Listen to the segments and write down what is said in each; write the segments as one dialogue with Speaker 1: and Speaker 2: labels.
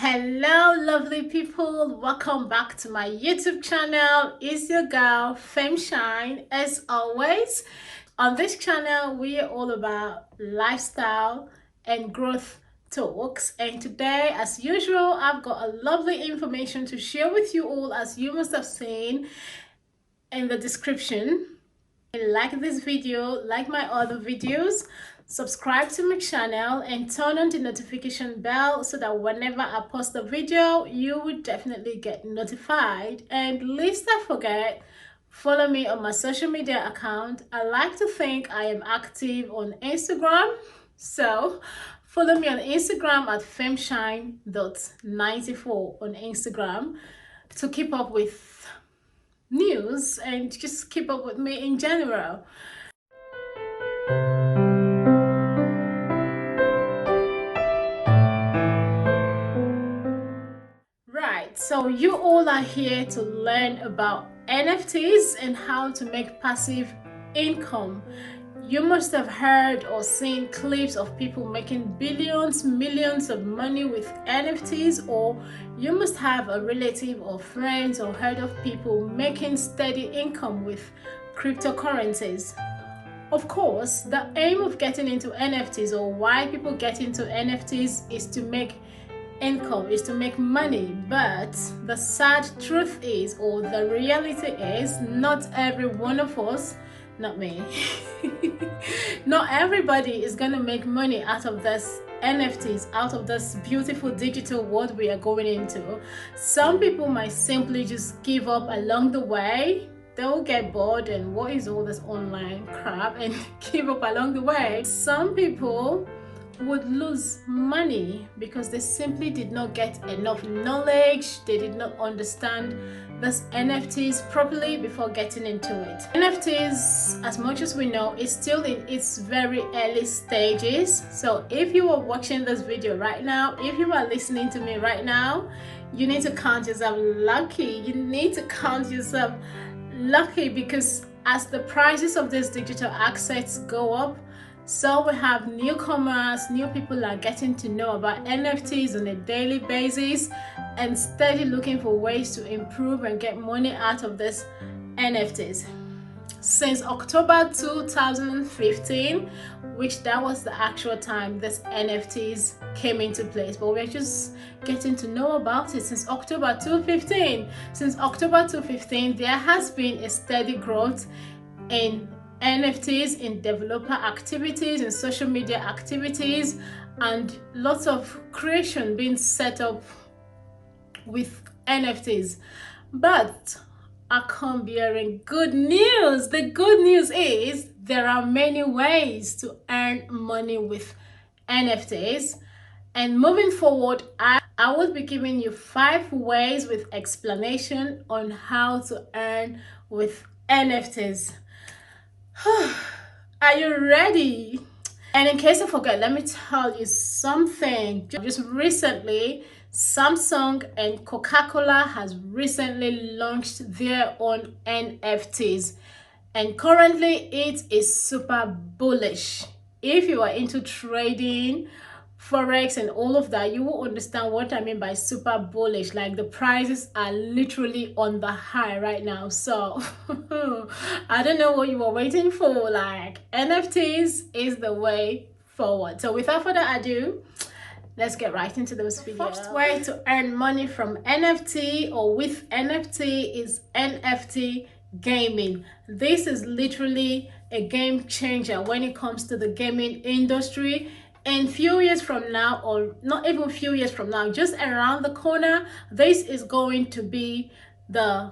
Speaker 1: Hello lovely people, welcome back to my YouTube channel. It's your girl Fameshyne. As always, on this channel we are all about lifestyle and growth talks, and today as usual I've got a lovely information to share with you all. As you must have seen in the description, like this video, like my other videos, subscribe to my channel and turn on the notification bell so that whenever I post a video you would definitely get notified. And least I forget, follow me on my social media account. I like to think I am active on Instagram, so follow me on Instagram at fameshyne.94 on Instagram to keep up with news and just keep up with me in general. Right, so you all are here to learn about NFTs and how to make passive income. You must have heard or seen clips of people making billions, millions of money with NFTs, or you must have a relative or friends or heard of people making steady income with cryptocurrencies. Of course, the aim of getting into NFTs, or why people get into NFTs, is to make income, is to make money. But the sad truth is, or the reality is, not every one of us, not me, not everybody is gonna make money out of this NFTs, out of this beautiful digital world we are going into. Some people might simply just give up along the way. They'll get bored and what is all this online crap and give up along the way. Some people would lose money because they simply did not get enough knowledge. They did not understand this NFTs properly before getting into it. NFTs, as much as we know, is still in its very early stages. So if you are watching this video right now, if you are listening to me right now, you need to count yourself lucky. You need to count yourself lucky, because as the prices of these digital assets go up, so we have newcomers, new people are getting to know about NFTs on a daily basis and steady looking for ways to improve and get money out of this NFTs. Since October 2015, which that was the actual time this NFTs came into place, but we're just getting to know about it since October 2015. Since October 2015, there has been a steady growth in NFTs, in developer activities, in social media activities, and lots of creation being set up with NFTs. But I come bearing good news. The good news is there are many ways to earn money with NFTs. And moving forward, I will be giving you 5 ways with explanation on how to earn with NFTs. Are you ready? And in case I forget, let me tell you something. Just recently, Samsung and Coca-Cola has recently launched their own NFTs, and currently it is super bullish. If you are into trading, forex and all of that, you will understand what I mean by super bullish. Like, the prices are literally on the high right now. So I don't know what you were waiting for. Like, NFTs is the way forward. So without further ado, let's get right into this video. The first way to earn money from NFT or with NFT is NFT Gaming. This is literally a game changer when it comes to the gaming industry. And few years from now, or not even few years from now, just around the corner, this is going to be the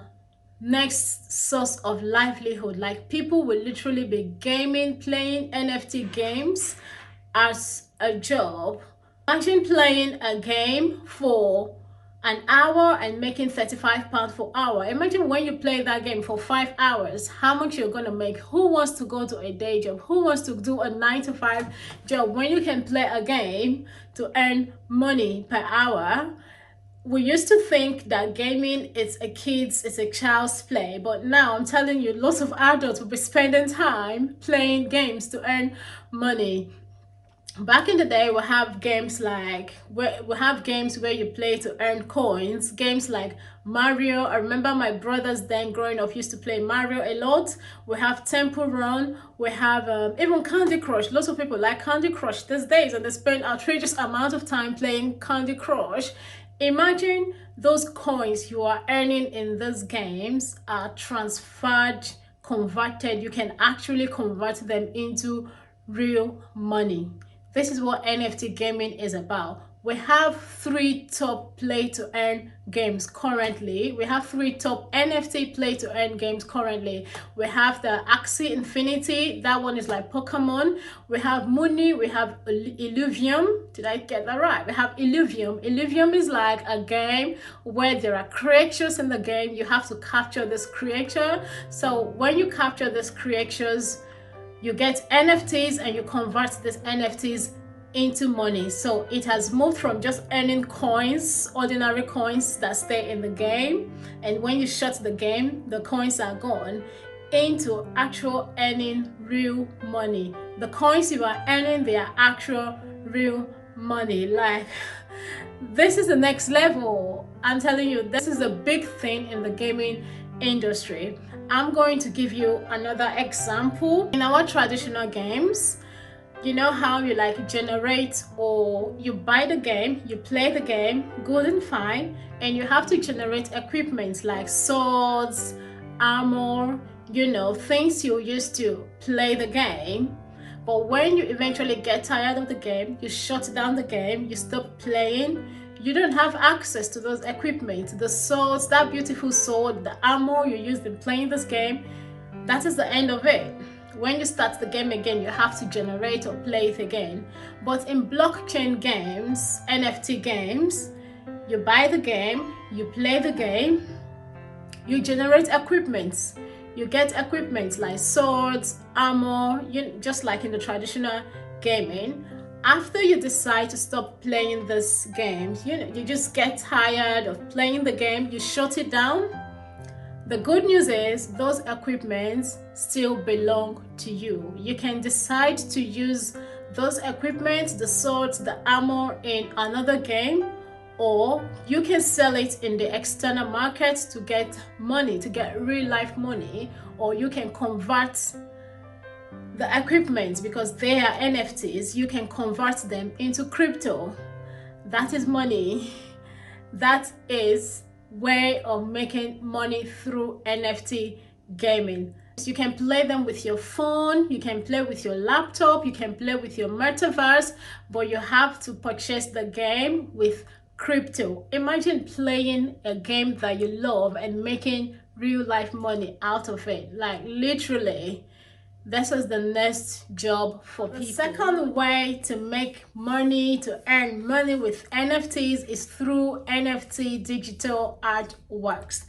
Speaker 1: next source of livelihood. Like, people will literally be gaming, playing NFT games as a job. Imagine playing a game for an hour and making £35 per hour. Imagine when you play that game for 5 hours, how much you're gonna make. Who wants to go to a day job? Who wants to do a 9-to-5 job when you can play a game to earn money per hour? We used to think that gaming it's a child's play, but now I'm telling you, lots of adults will be spending time playing games to earn money. Back in the day, we have games like where you play to earn coins. Games like Mario. I remember my brothers then growing up used to play Mario a lot. We have Temple Run. We have even Candy Crush. Lots of people like Candy Crush these days, and they spend outrageous amount of time playing Candy Crush. Imagine those coins you are earning in these games are transferred, converted. You can actually convert them into real money. This is what NFT gaming is about. We have three top play to earn games currently. We have three top NFT play to earn games currently. We have the Axie Infinity. That one is like Pokemon. We have Mooney. We have Illuvium. Did I get that right? We have Illuvium. Illuvium is like a game where there are creatures in the game. You have to capture this creature. So when you capture these creatures, you get NFTs and you convert these NFTs into money. So it has moved from just earning coins, ordinary coins that stay in the game, and when you shut the game, the coins are gone, into actual earning real money. The coins you are earning, they are actual real money. Like, this is the next level. I'm telling you, this is a big thing in the gaming industry. I'm going to give you another example. In our traditional games, you know how you like generate, or you buy the game, you play the game, good and fine, and you have to generate equipment like swords, armor, you know, things you use to play the game. But when you eventually get tired of the game, you shut down the game, you stop playing, you don't have access to those equipment, the swords, that beautiful sword, the armor you used in playing this game. That is the end of it. When you start the game again, you have to generate or play it again. But in blockchain games, NFT games, you buy the game, you play the game, you generate equipment. You get equipment like swords, armor, just like in the traditional gaming. After you decide to stop playing this game, you just get tired of playing the game, you shut it down. The good news is those equipments still belong to you. You can decide to use those equipment, the swords, the armor, in another game, or you can sell it in the external market to get money, to get real life money, or you can convert the equipment, because they are NFTs, you can convert them into crypto. That is money. That is way of making money through NFT gaming. You can play them with your phone, you can play with your laptop, you can play with your metaverse, but you have to purchase the game with crypto. Imagine playing a game that you love and making real life money out of it. Like, literally, this is the next job for people. The second way to make money, to earn money with NFTs, is through NFT digital artworks.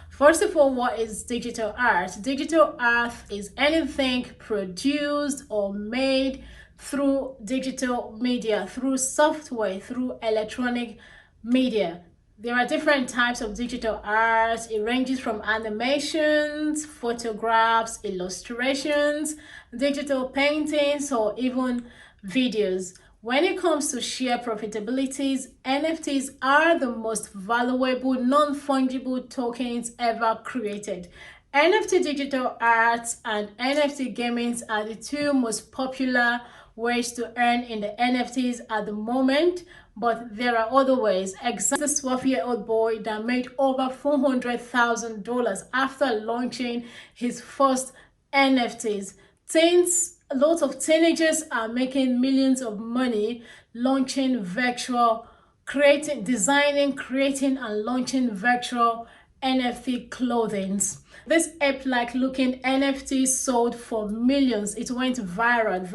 Speaker 1: First of all, what is digital art? Digital art is anything produced or made through digital media, through software, through electronic media. There are different types of digital art. It ranges from animations, photographs, illustrations, digital paintings, or even videos. When it comes to sheer profitabilities, NFTs are the most valuable non-fungible tokens ever created. NFT digital art and NFT gaming are the two most popular ways to earn in the NFTs at the moment, but there are other ways. Example, this 12-year-old boy that made over $400,000 after launching his first NFTs. Lots of teenagers are making millions of money launching virtual, designing, creating, and launching virtual NFT clothing. This ape-like looking NFT sold for millions. It went viral.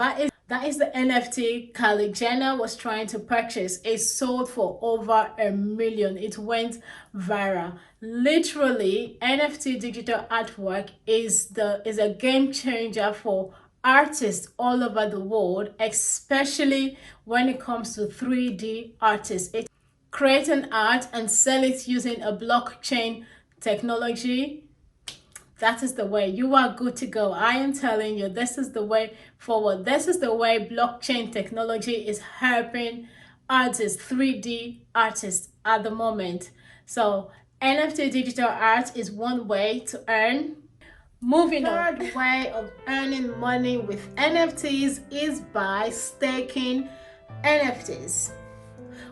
Speaker 1: That is the NFT Kylie Jenner was trying to purchase. It sold for over $1 million. It went viral. Literally, NFT digital artwork is a game changer for artists all over the world, especially when it comes to 3D artists. Create an art and sell it using a blockchain technology. that is the way. You are good to go. I am telling you, this is the way forward. This is the way blockchain technology is helping artists, 3D artists at the moment. So NFT digital art is one way to earn. Moving on, third way of earning money with NFTs is by staking NFTs.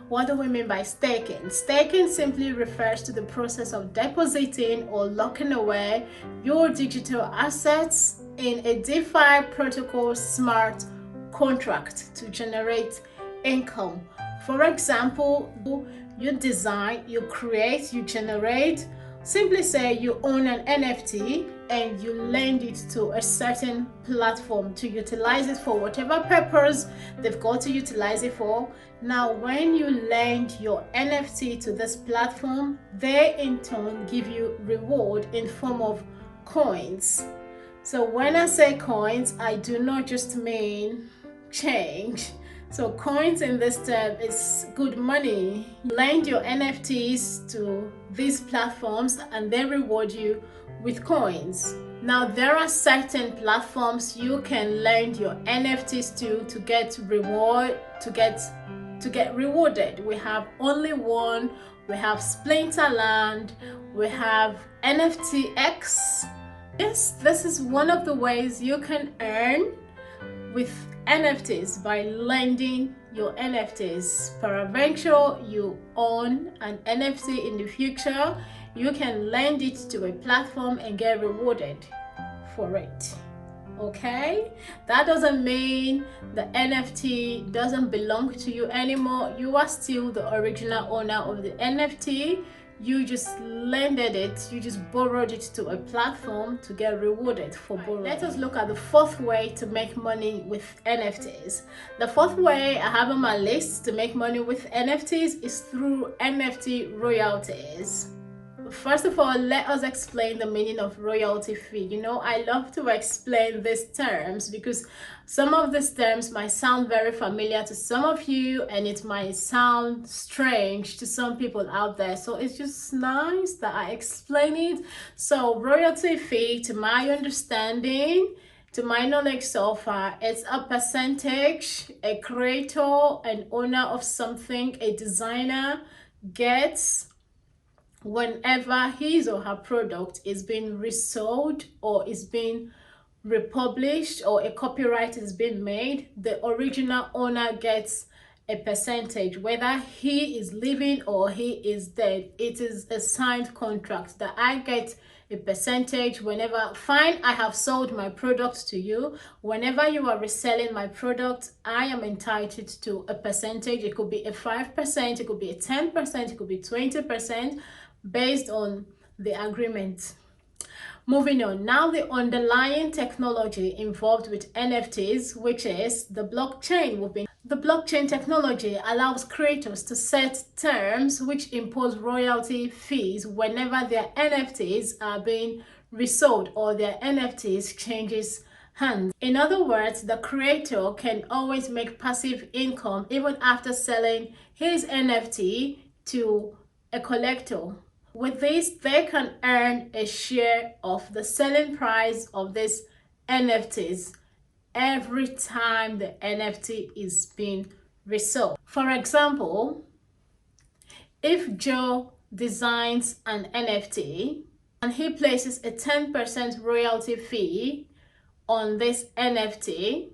Speaker 1: What do we mean by staking? Staking simply refers to the process of depositing or locking away your digital assets in a DeFi protocol smart contract to generate income. For example, you design, you create, you generate. Simply say you own an NFT and you lend it to a certain platform to utilize it for whatever purpose they've got to utilize it for. Now, when you lend your NFT to this platform, they in turn give you reward in form of coins. So when I say coins, I do not just mean change. So coins in this term is good money. You lend your NFTs to these platforms and they reward you with coins. Now there are certain platforms you can lend your NFTs to get rewarded. We have Only One, we have Splinterland, we have NFTX. Yes, this is one of the ways you can earn with NFTs, by lending your NFTs. Peradventure you own an NFT in the future, you can lend it to a platform and get rewarded for it. Okay, that doesn't mean the NFT doesn't belong to you anymore. You are still the original owner of the NFT. You just lended it, you just borrowed it to a platform to get rewarded for borrowing. Let us look at the fourth way to make money with NFTs. The fourth way I have on my list to make money with NFTs is through NFT royalties. First of all, let us explain the meaning of royalty fee. You know, I love to explain these terms because some of these terms might sound very familiar to some of you and it might sound strange to some people out there. So it's just nice that I explain it. So royalty fee, to my understanding, to my knowledge so far, it's a percentage a creator and owner of something, a designer, gets whenever his or her product is being resold or is being republished or a copyright is being made. The original owner gets a percentage, whether he is living or he is dead. It is a signed contract that I get a percentage whenever. Fine, I have sold my product to you. Whenever you are reselling my product, I am entitled to a percentage. It could be a 5%, it could be a 10%, it could be 20%, based on the agreement. Moving on, now the underlying technology involved with NFTs, which is the blockchain. The blockchain technology allows creators to set terms which impose royalty fees whenever their NFTs are being resold or their NFTs changes hands. In other words, the creator can always make passive income even after selling his NFT to a collector. With this, they can earn a share of the selling price of these NFTs every time the NFT is being resold. For example, if Joe designs an NFT and he places a 10% royalty fee on this NFT,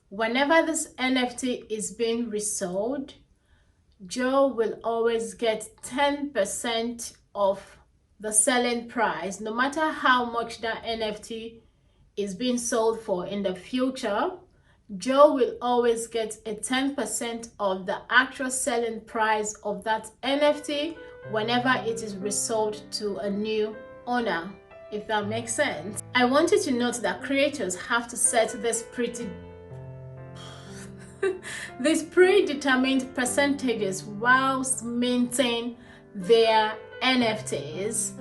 Speaker 1: whenever this NFT is being resold, Joe will always get 10% of the selling price, no matter how much that NFT is being sold for in the future. Joe will always get a 10% of the actual selling price of that NFT whenever it is resold to a new owner, if that makes sense. I want you to note that creators have to set these predetermined percentages whilst maintaining their NFTs,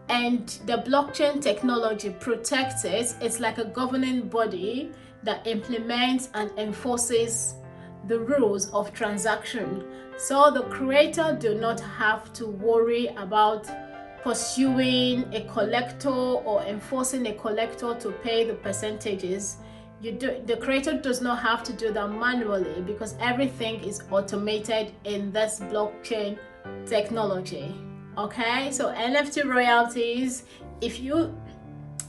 Speaker 1: and the blockchain technology protects it. It's like a governing body that implements and enforces the rules of transaction, so the creator do not have to worry about pursuing a collector or enforcing a collector to pay the percentages. The creator does not have to do that manually because everything is automated in this blockchain technology. Okay, so NFT royalties, if you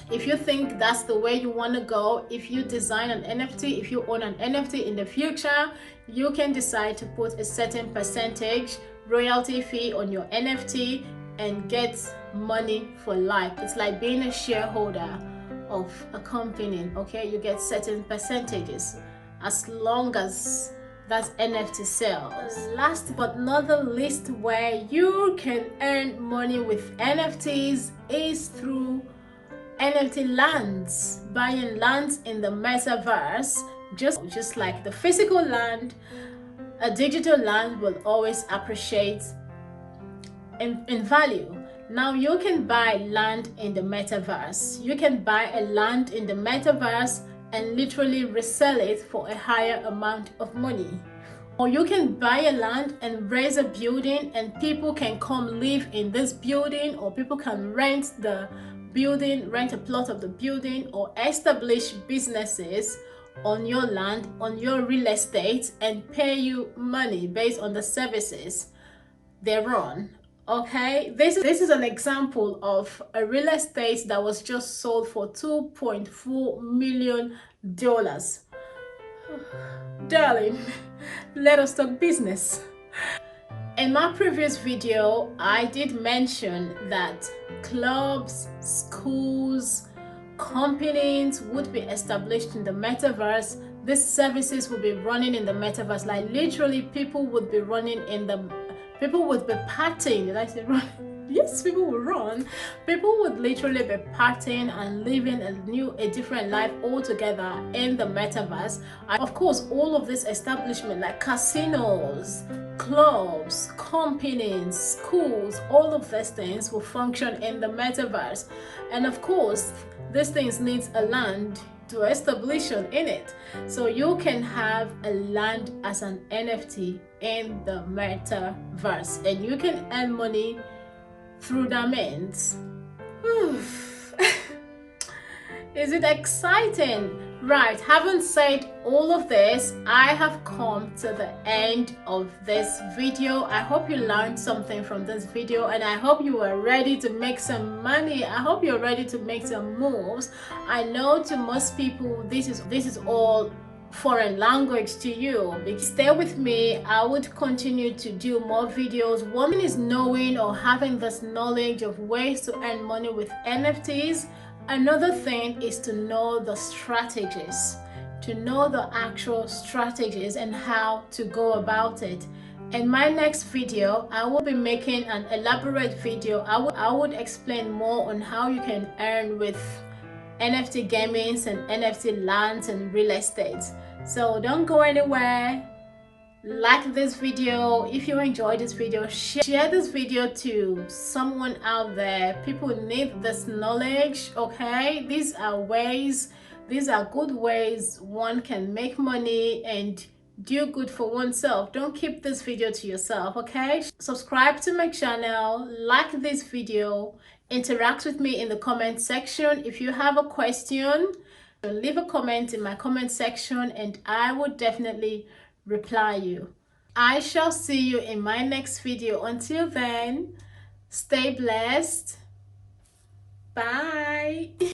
Speaker 1: think that's the way you want to go, if you design an NFT, if you own an NFT in the future, you can decide to put a certain percentage royalty fee on your NFT and get money for life. It's like being a shareholder of a company. Okay, you get certain percentages as long as that NFT sells. Last but not the least, where you can earn money with NFTs is through NFT lands, buying lands in the metaverse. Just like the physical land, a digital land will always appreciate in value. Now you can buy land in the metaverse. You can buy a land in the metaverse and literally resell it for a higher amount of money. Or you can buy a land and raise a building and people can come live in this building, or people can rent the building, rent a plot of the building, or establish businesses on your land, on your real estate, and pay you money based on the services they run. Okay, this is an example of a real estate that was just sold for $2.4 million. Darling, let us talk business. In my previous video, I did mention that clubs, schools, companies would be established in the metaverse. These services will be running in the metaverse. Like literally, people would be partying. Did I say run? Yes, people will run. People would literally be partying and living a different life altogether in the metaverse. And of course, all of this establishment like casinos, clubs, companies, schools, all of these things will function in the metaverse. And of course, these things need a land to establish in it. So you can have a land as an NFT in the metaverse and you can earn money through that means. Is it exciting? Right, having said all of this, I have come to the end of this video. I hope you learned something from this video and I hope you are ready to make some money. I hope you're ready to make some moves. I know to most people this is all foreign language to you. Stay with me. I would continue to do more videos. One thing is knowing or having this knowledge of ways to earn money with NFTs. Another thing is to know the strategies, to know the actual strategies and how to go about it. In my next video, I will be making an elaborate video. I would explain more on how you can earn with NFT gamings and NFT lands and real estate. So don't go anywhere. Like this video. If you enjoyed this video, share this video to someone out there. People need this knowledge. Okay, these are good ways one can make money and do good for oneself. Don't keep this video to yourself. Okay, subscribe to my channel, like this video, interact with me in the comment section. If you have a question, leave a comment in my comment section and I would definitely reply you. I shall see you in my next video. Until then, stay blessed. Bye.